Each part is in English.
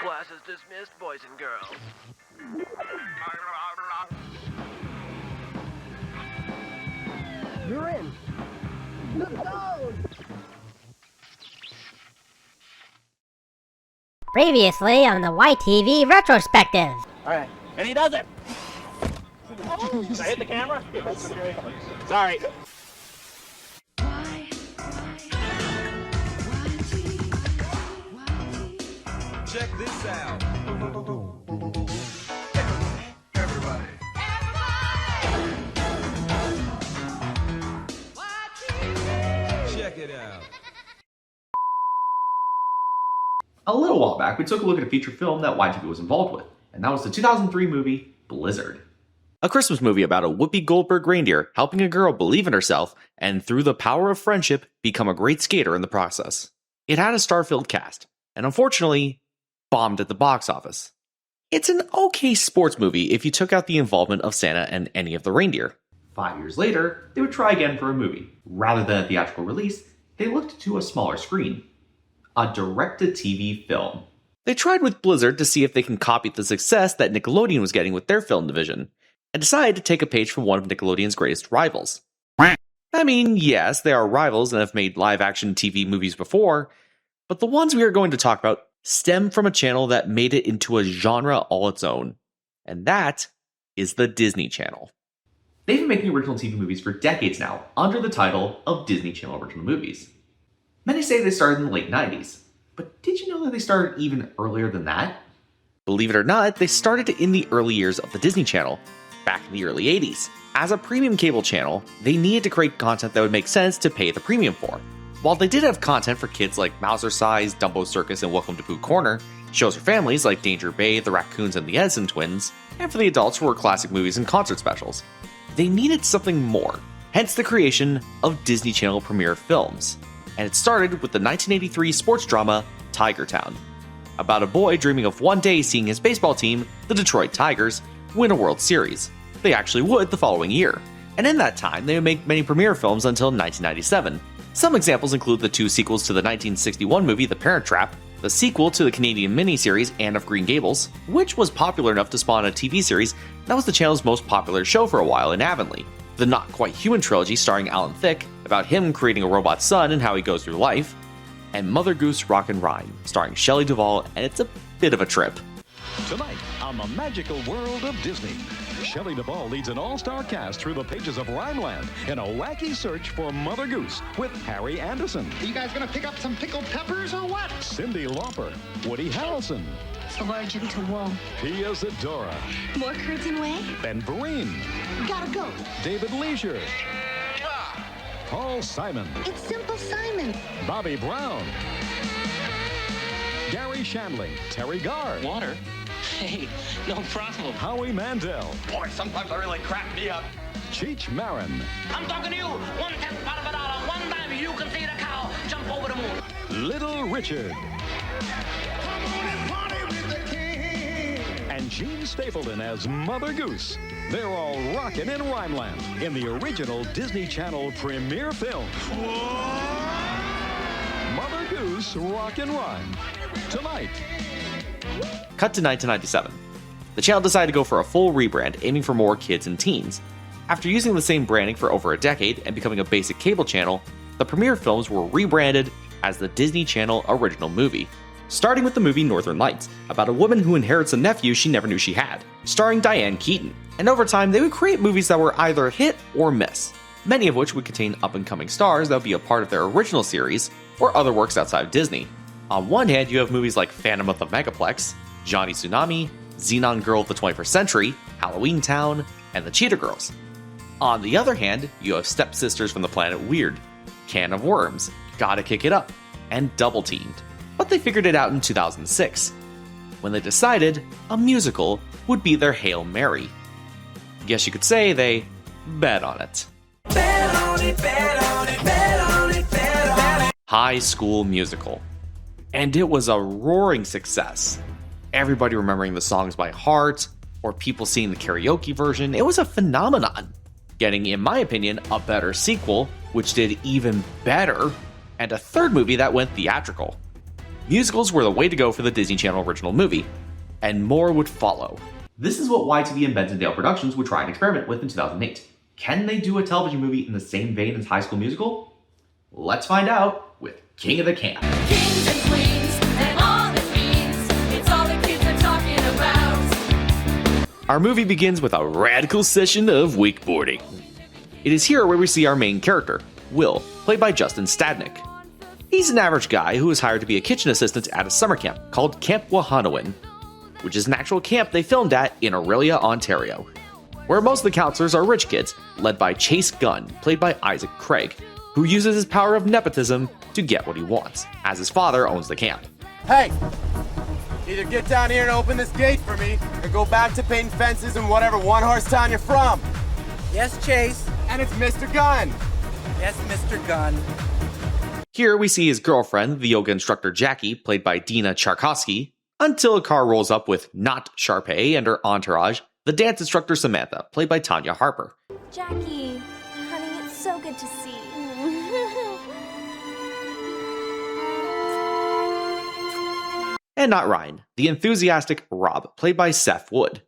Class is dismissed, boys and girls. You're in. The zone! Previously on the YTV Retrospective. Alright, and he does it! Did I hit the camera? That's okay. Sorry. Check this out. Everybody. Check it out. A little while back, we took a look at a feature film that YTV was involved with, and that was the 2003 movie Blizzard. A Christmas movie about a Whoopi Goldberg reindeer helping a girl believe in herself and through the power of friendship become a great skater in the process. It had a star-filled cast, and unfortunately, bombed at the box office. It's an okay sports movie if you took out the involvement of Santa and any of the reindeer. 5 years later, they would try again for a movie. Rather than a theatrical release, they looked to a smaller screen. A direct-to-TV film. They tried with Blizzard to see if they can copy the success that Nickelodeon was getting with their film division, and decided to take a page from one of Nickelodeon's greatest rivals. I mean, yes, they are rivals and have made live-action TV movies before, but the ones we are going to talk about stem from a channel that made it into a genre all its own, and that is the Disney Channel. They've been making original TV movies for decades now, under the title of Disney Channel Original Movies. Many say they started in the late 90s, but did you know that they started even earlier than that? Believe it or not, they started in the early years of the Disney Channel, back in the early 80s. As a premium cable channel, they needed to create content that would make sense to pay the premium for. While they did have content for kids like Mouser Size, Dumbo Circus, and Welcome to Pooh Corner, shows for families like Danger Bay, The Raccoons, and the Edison Twins, and for the adults were classic movies and concert specials. They needed something more, hence the creation of Disney Channel Premiere Films. And it started with the 1983 sports drama Tiger Town, about a boy dreaming of one day seeing his baseball team, the Detroit Tigers, win a World Series. They actually would the following year, and in that time they would make many premiere films until 1997. Some examples include the two sequels to the 1961 movie The Parent Trap, the sequel to the Canadian miniseries Anne of Green Gables, which was popular enough to spawn a TV series that was the channel's most popular show for a while in Avonlea, the Not Quite Human trilogy starring Alan Thicke, about him creating a robot son and how he goes through life, and Mother Goose Rock and Rhyme, starring Shelley Duvall, and it's a bit of a trip. Tonight, on the magical world of Disney, Shelley Duvall leads an all-star cast through the pages of Rhineland in a wacky search for Mother Goose with Harry Anderson. Are you guys gonna pick up some pickled peppers or what? Cyndi Lauper, Woody Harrelson, Allergic to wool. Pia Zadora, More curtain way? Ben Vereen, Gotta go. David Leisure, Paul Simon, It's Simple Simon. Bobby Brown, Gary Shandling, Terry Garr, Water? Hey, no problem. Howie Mandel, Boy, sometimes I really crack me up. Cheech Marin, I'm talking to you. 1/10 out of a dollar. One time you can see the cow jump over the moon. Little Richard, and Gene Stapleton as Mother Goose. They're all rockin' in Rhineland in the original Disney Channel premiere film. Mother Goose Rockin' Rhyme. Tonight. Cut to 1997. The channel decided to go for a full rebrand, aiming for more kids and teens. After using the same branding for over a decade and becoming a basic cable channel, the premiere films were rebranded as the Disney Channel Original Movie. Starting with the movie Northern Lights, about a woman who inherits a nephew she never knew she had, starring Diane Keaton. And over time, they would create movies that were either hit or miss, many of which would contain up-and-coming stars that would be a part of their original series, or other works outside of Disney. On one hand, you have movies like Phantom of the Megaplex, Johnny Tsunami, Xenon Girl of the 21st Century, Halloween Town, and The Cheetah Girls. On the other hand, you have Stepsisters from the Planet Weird, Can of Worms, Gotta Kick It Up, and Double Teamed. But they figured it out in 2006, when they decided a musical would be their Hail Mary. Guess you could say they bet on it. Bet on it, bet on it, bet on it, bet on it. High School Musical. And it was a roaring success. Everybody remembering the songs by heart, or people seeing the karaoke version. It was a phenomenon, getting, in my opinion, a better sequel, which did even better, and a third movie that went theatrical. Musicals were the way to go for the Disney Channel original movie, and more would follow. This is what YTV and Benson Dale Productions would try and experiment with in 2008. Can they do a television movie in the same vein as High School Musical? Let's find out with King of the Camp. Kings and queens and all it means, it's all the kids are talking about. Our movie begins with a radical session of wakeboarding. It is here where we see our main character, Will, played by Justin Stadnick. He's an average guy who is hired to be a kitchen assistant at a summer camp called Camp Wahanawin, which is an actual camp they filmed at in Aurelia, Ontario, where most of the counselors are rich kids, led by Chase Gunn, played by Isaac Craig, who uses his power of nepotism to get what he wants, as his father owns the camp. Hey! Either get down here and open this gate for me, or go back to painting fences in whatever one-horse town you're from. Yes, Chase. And it's Mr. Gunn. Yes, Mr. Gunn. Here we see his girlfriend, the yoga instructor Jackie, played by Dina Charkowski, until a car rolls up with not Sharpay and her entourage, the dance instructor Samantha, played by Tanya Harper. Jackie, honey, it's so good to see you. And not Ryan, the enthusiastic Rob, played by Seth Wood.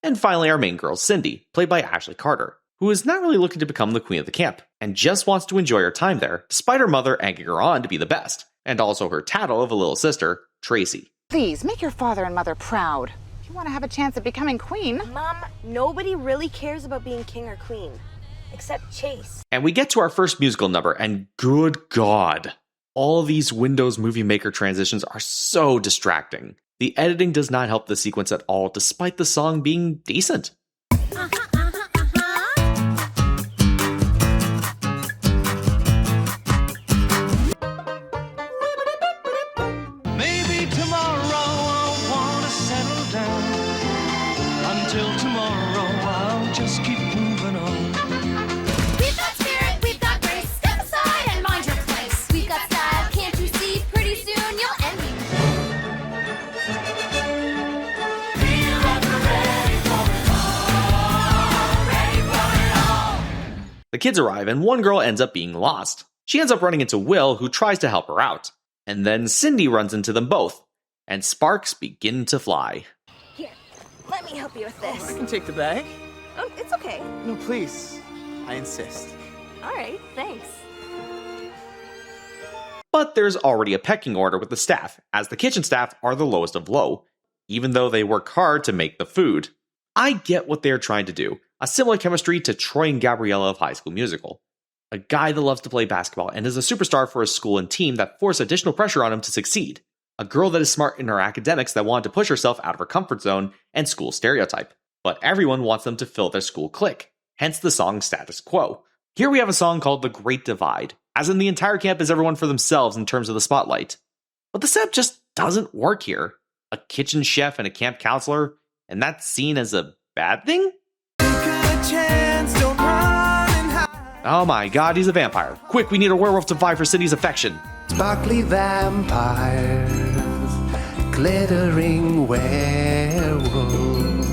And finally our main girl, Cindy, played by Ashley Carter, who is not really looking to become the queen of the camp, and just wants to enjoy her time there, despite her mother egging her on to be the best, and also her tattle of a little sister, Tracy. Please, make your father and mother proud. If you want to have a chance at becoming queen. Mom, nobody really cares about being king or queen, except Chase. And we get to our first musical number, and good God, all of these Windows Movie Maker transitions are so distracting. The editing does not help the sequence at all, despite the song being decent. Maybe tomorrow I'll wanna settle down. Until tomorrow I'll just keep moving on. We've got spirit, we've got grace. Step aside and mind your place. We've got style, can't you see? Pretty soon you'll envy. Feel like we're ready for it all. Ready for it all. The kids arrive, and one girl ends up being lost. She ends up running into Will, who tries to help her out. And then Cindy runs into them both, and sparks begin to fly. Here, let me help you with this. I can take the bag. Oh, it's okay. No, please. I insist. All right, thanks. But there's already a pecking order with the staff, as the kitchen staff are the lowest of low, even though they work hard to make the food. I get what they're trying to do, a similar chemistry to Troy and Gabriella of High School Musical. A guy that loves to play basketball and is a superstar for his school and team that force additional pressure on him to succeed. A girl that is smart in her academics that wanted to push herself out of her comfort zone and school stereotype. But everyone wants them to fill their school clique, hence the song Status Quo. Here we have a song called The Great Divide, as in the entire camp is everyone for themselves in terms of the spotlight. But the setup just doesn't work here. A kitchen chef and a camp counselor, and that's seen as a bad thing? Oh my god, he's a vampire. Quick, we need a werewolf to vie for Cindy's affection. Sparkly vampires, glittering werewolves.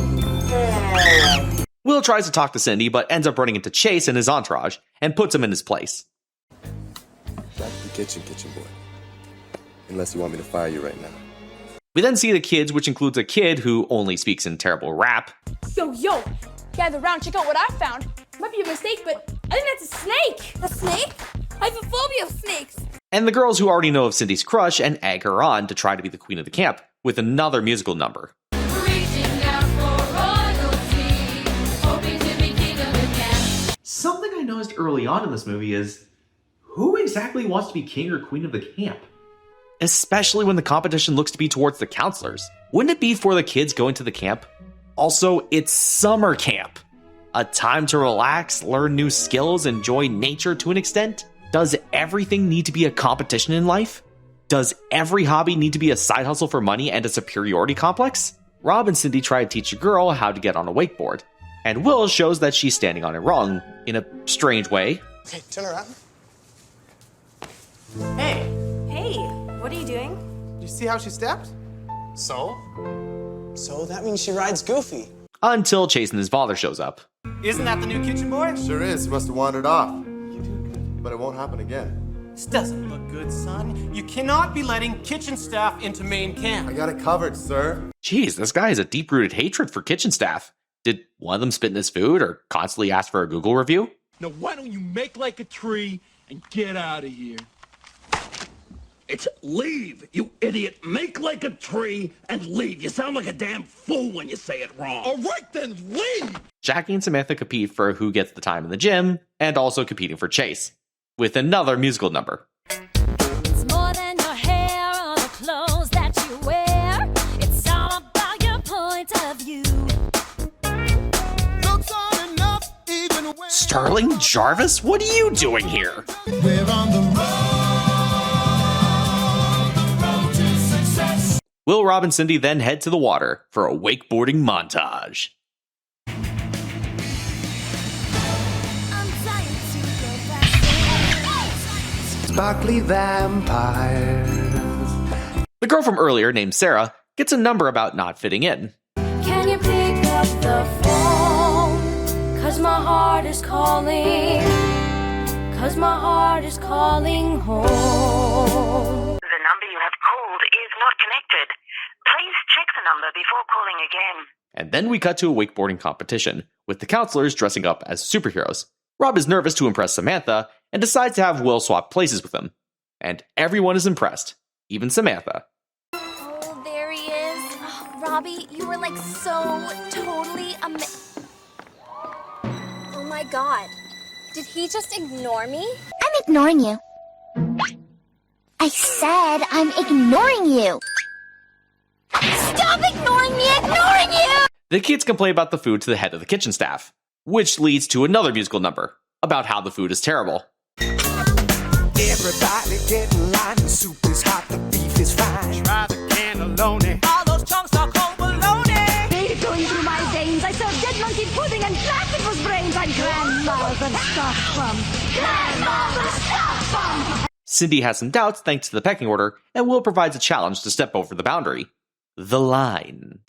Will tries to talk to Cindy, but ends up running into Chase and his entourage, and puts him in his place. Back to the kitchen boy. Unless you want me to fire you right now. We then see the kids, which includes a kid who only speaks in terrible rap. Yo, gather round, check out what I found. Might be a mistake, but I think that's a snake. A snake? I have a phobia of snakes. And the girls who already know of Cindy's crush and egg her on to try to be the queen of the camp, with another musical number. Something I noticed early on in this movie is, who exactly wants to be king or queen of the camp? Especially when the competition looks to be towards the counselors. Wouldn't it be for the kids going to the camp? Also, it's summer camp. A time to relax, learn new skills, enjoy nature to an extent? Does everything need to be a competition in life? Does every hobby need to be a side hustle for money and a superiority complex? Rob and Cindy try to teach a girl how to get on a wakeboard, and Will shows that she's standing on it wrong, in a strange way. Okay, turn around. Hey. Hey, what are you doing? You see how she stepped? So? So that means she rides Goofy. Until Chase and his father shows up. Isn't that the new kitchen boy? Sure is. He must have wandered off. But it won't happen again. This doesn't look good, son. You cannot be letting kitchen staff into main camp. I got it covered, sir. Jeez, this guy has a deep-rooted hatred for kitchen staff. Did one of them spit in his food or constantly ask for a Google review? Now why don't you make like a tree and get out of here? It's leave, you idiot. Make like a tree and leave. You sound like a damn fool when you say it wrong. All right then, leave! Jackie and Samantha compete for who gets the time in the gym, and also competing for Chase, with another musical number. It's more than your hair or the clothes that you wear. It's all about your point of view. Sterling Jarvis, what are you doing here? We're on the road to success. Will, Rob, and Cindy then head to the water for a wakeboarding montage. Sparkly vampires. The girl from earlier, named Sarah, gets a number about not fitting in. Can you pick up the phone? 'Cause my heart is calling. 'Cause my heart is calling home. The number you have called is not connected. Please check the number before calling again. And then we cut to a wakeboarding competition, with the counselors dressing up as superheroes. Rob is nervous to impress Samantha, and decides to have Will swap places with him. And everyone is impressed, even Samantha. Oh, there he is. Oh, Robbie, you were like so totally Oh my god. Did he just ignore me? I'm ignoring you. I said I'm ignoring you. Stop ignoring me! Ignoring you! The kids complain about the food to the head of the kitchen staff, which leads to another musical number about how the food is terrible. Everybody get in line. The soup is hot, the beef is fine. Try the cannelloni. All those chunks are cold bologna. Bleed going through my veins. I serve dead monkey pudding and platypus brains. I'm grandmother stuff from. Grandmother stuff from. Cindy has some doubts thanks to the pecking order, and Will provides a challenge to step over the boundary. The line.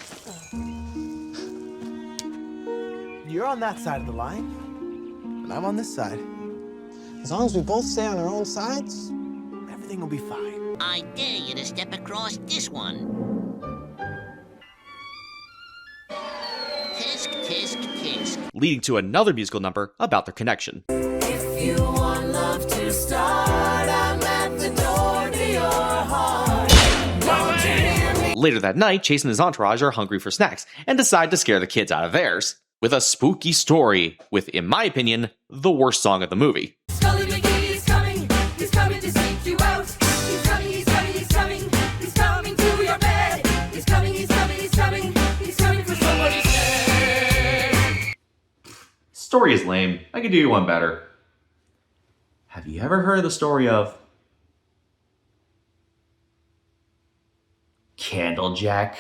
You're on that side of the line, and I'm on this side. As long as we both stay on our own sides, everything will be fine. I dare you to step across this one. Tisk, tisk, tisk. Leading to another musical number about their connection. If you want love to start, I'm at the door to your heart. Don't you hear me? Later that night, Chase and his entourage are hungry for snacks and decide to scare the kids out of theirs with a spooky story with, in my opinion, the worst song of the movie. Scully McGee is coming. He's coming to seek you out. He's coming, he's coming, he's coming. He's coming to your bed. He's coming, he's coming, he's coming. He's coming for somebody's head. Story is lame. I could do you one better. Have you ever heard the story of Candlejack?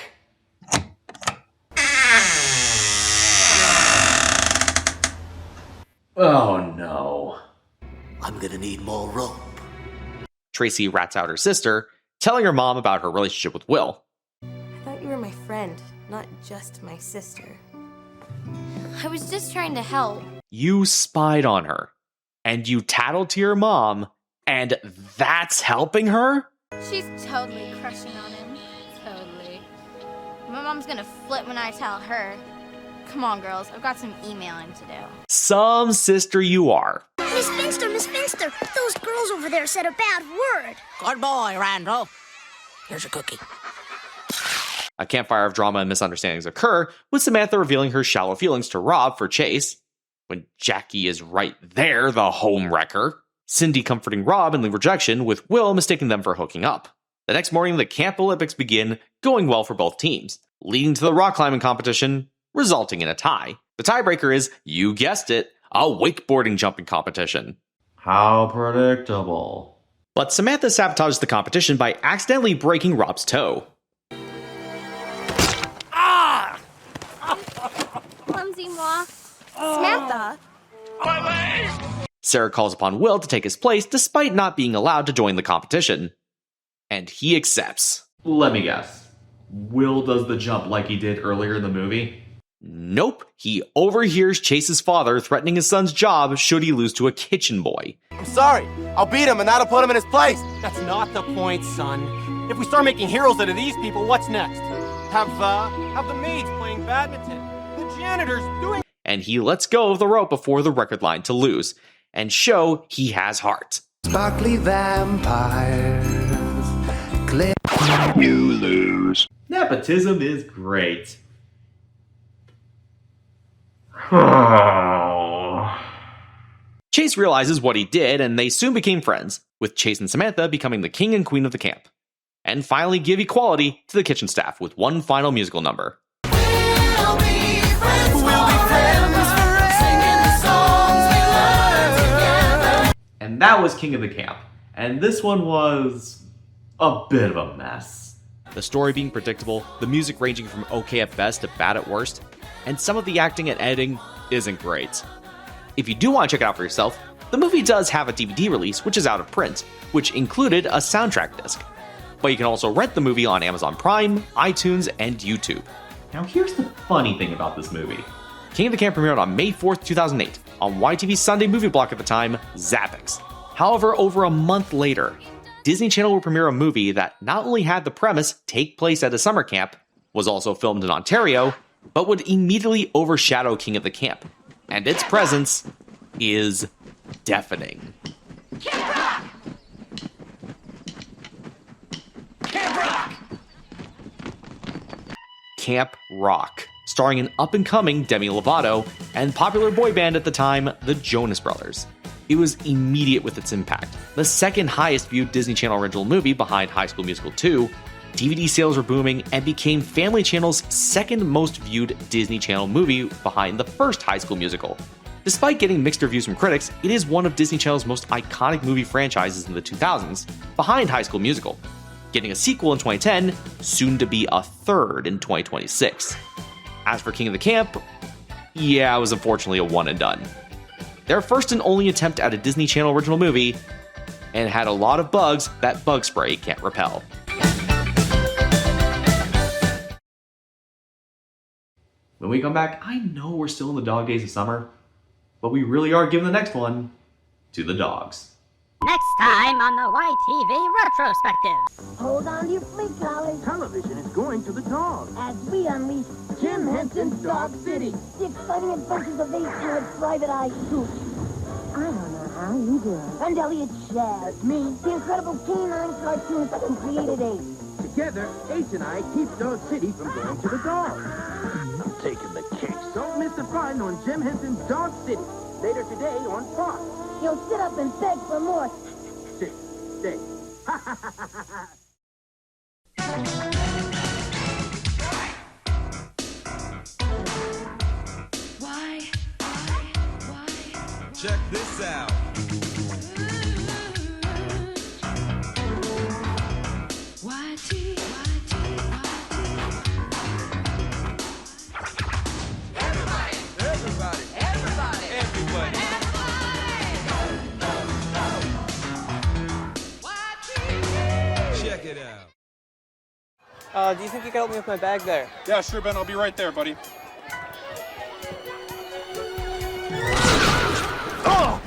Oh no. I'm gonna need more rope. Tracy rats out her sister, telling her mom about her relationship with Will. I thought you were my friend, not just my sister. I was just trying to help. You spied on her, and you tattled to your mom, and that's helping her? She's totally crushing on him. Totally. My mom's gonna flip when I tell her. Come on, girls. I've got some emailing to do. Some sister you are. Miss Finster, those girls over there said a bad word. Good boy, Randall. Here's a cookie. A campfire of drama and misunderstandings occur, with Samantha revealing her shallow feelings to Rob for Chase, when Jackie is right there, the home wrecker. Cindy comforting Rob in the rejection, with Will mistaking them for hooking up. The next morning, the Camp Olympics begin, going well for both teams, leading to the rock climbing competition, resulting in a tie. The tiebreaker is, you guessed it, a wakeboarding jumping competition. How predictable. But Samantha sabotages the competition by accidentally breaking Rob's toe. Clumsy moi. Samantha. Sarah calls upon Will to take his place despite not being allowed to join the competition. And he accepts. Let me guess. Will does the jump like he did earlier in the movie? Nope. He overhears Chase's father threatening his son's job should he lose to a kitchen boy. I'm sorry. I'll beat him and that'll put him in his place. That's not the point, son. If we start making heroes out of these people, what's next? Have the maids playing badminton, the janitors doing... And he lets go of the rope before the record line to lose, and show he has heart. Sparkly vampires. You lose. Nepotism is great. Chase realizes what he did, and they soon became friends, with Chase and Samantha becoming the king and queen of the camp. And finally give equality to the kitchen staff with one final musical number. We'll be friends forever, singing the songs we learned together. And that was King of the Camp. And this one was a bit of a mess. The story being predictable, the music ranging from okay at best to bad at worst, and some of the acting and editing isn't great. If you do want to check it out for yourself, the movie does have a DVD release which is out of print, which included a soundtrack disc. But you can also rent the movie on Amazon Prime, iTunes, and YouTube. Now here's the funny thing about this movie. King of the Camp premiered on May 4th, 2008, on YTV's Sunday movie block at the time, Zappix. However, over a month later, Disney Channel would premiere a movie that not only had the premise take place at a summer camp, was also filmed in Ontario, but would immediately overshadow King of the Camp. And its presence is deafening. Camp Rock, starring an up-and-coming Demi Lovato and popular boy band at the time, the Jonas Brothers. It was immediate with its impact. The second highest viewed Disney Channel original movie behind High School Musical 2, DVD sales were booming and became Family Channel's second most viewed Disney Channel movie behind the first High School Musical. Despite getting mixed reviews from critics, it is one of Disney Channel's most iconic movie franchises in the 2000s, behind High School Musical, getting a sequel in 2010, soon to be a third in 2026. As for King of the Camp, yeah, it was unfortunately a one and done. Their first and only attempt at a Disney Channel original movie, and had a lot of bugs that bug spray can't repel. When we come back, I know we're still in the dog days of summer, but we really are giving the next one to the dogs. Next time on the YTV Retrospective. Hold on to your fleet, Collie. Television is going to the dogs. As we unleash Jim Henson's Dog City. The exciting adventures of H-Word Private Eye Scoop. I don't know how you do it. And Elliot Shaz. Me. The incredible canine cartoonist who created Ace. Together, Ace and I keep Dog City from going to the dogs. I'm taking the case. Don't miss the fun on Jim Henson's Dog City. Later today on Fox. You'll sit up and beg for more. Stay. Why? Check this out. YT. Everybody. Check it out. Do you think you could help me with my bag there? Yeah, sure, Ben. I'll be right there, buddy. Oh!